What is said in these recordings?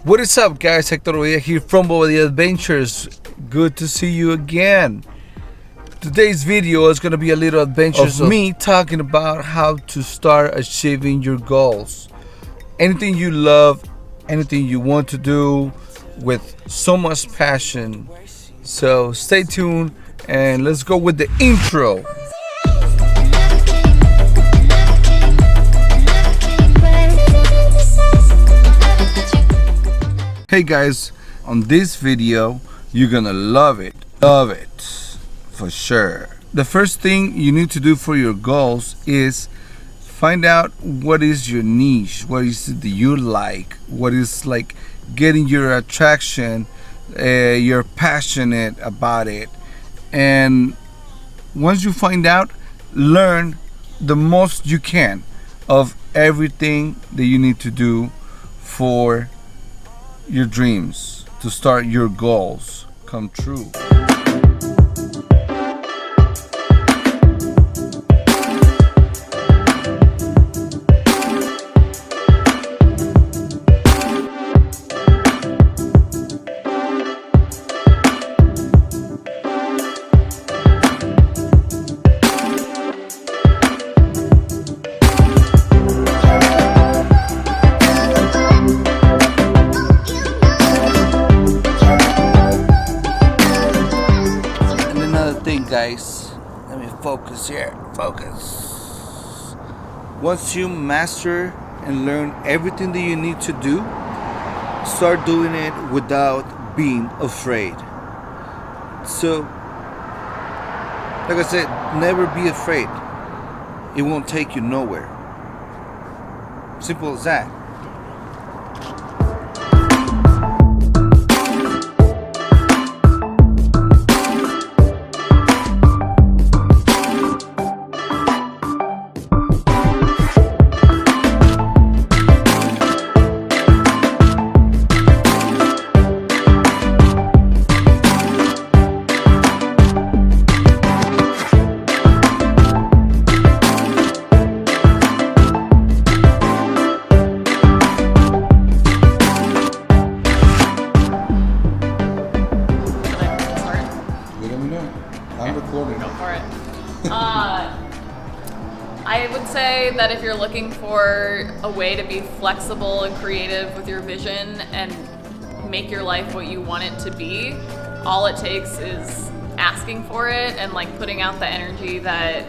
What is up, guys? Hector Rodilla here from Bobadilla Adventures. Good to see you again. Today's video is going to be a little adventures of me talking about how to start achieving your goals. Anything you love, anything you want to do with so much passion. So stay tuned and let's go with the intro. Hey guys, on this video you're gonna love it for sure. The first thing you need to do for your goals is find out what is your niche, what is it that you like, what is like getting your attraction, you're passionate about it. And once you find out, learn the most you can of everything that you need to do for your dreams, to start your goals come true. Guys, let me focus here. Focus. Once you master and learn everything that you need to do, start doing it without being afraid. So, like I said, never be afraid. It won't take you nowhere. Simple as that. I'm recording. Go for it. I would say that if you're looking for a way to be flexible and creative with your vision and make your life what you want it to be, all it takes is asking for it and like putting out the energy that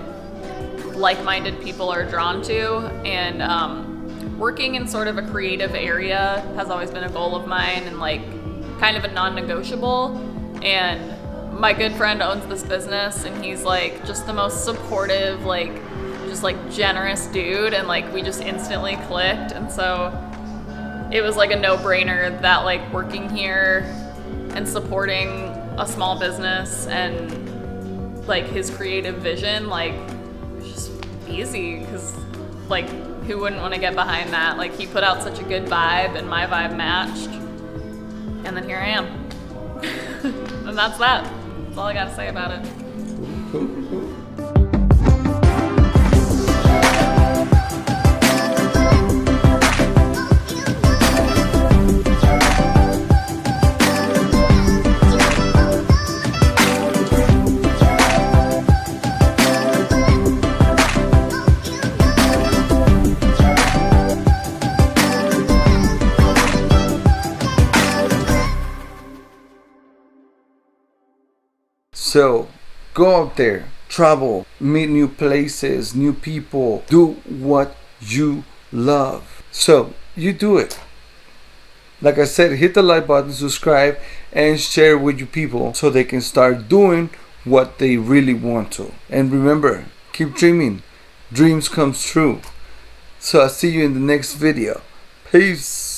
like-minded people are drawn to. And working in sort of a creative area has always been a goal of mine and like kind of a non-negotiable. And my good friend owns this business and he's like just the most supportive, like just like generous dude, and like we just instantly clicked. And so it was like a no-brainer that like working here and supporting a small business and like his creative vision, like it was just easy, because like who wouldn't want to get behind that? Like he put out such a good vibe and my vibe matched, and then here I am. And that's that. That's all I gotta say about it. Cool. So, go out there, travel, meet new places, new people, do what you love. So, you do it. Like I said, hit the like button, subscribe, and share with your people so they can start doing what they really want to. And remember, keep dreaming. Dreams come true. So, I'll see you in the next video. Peace.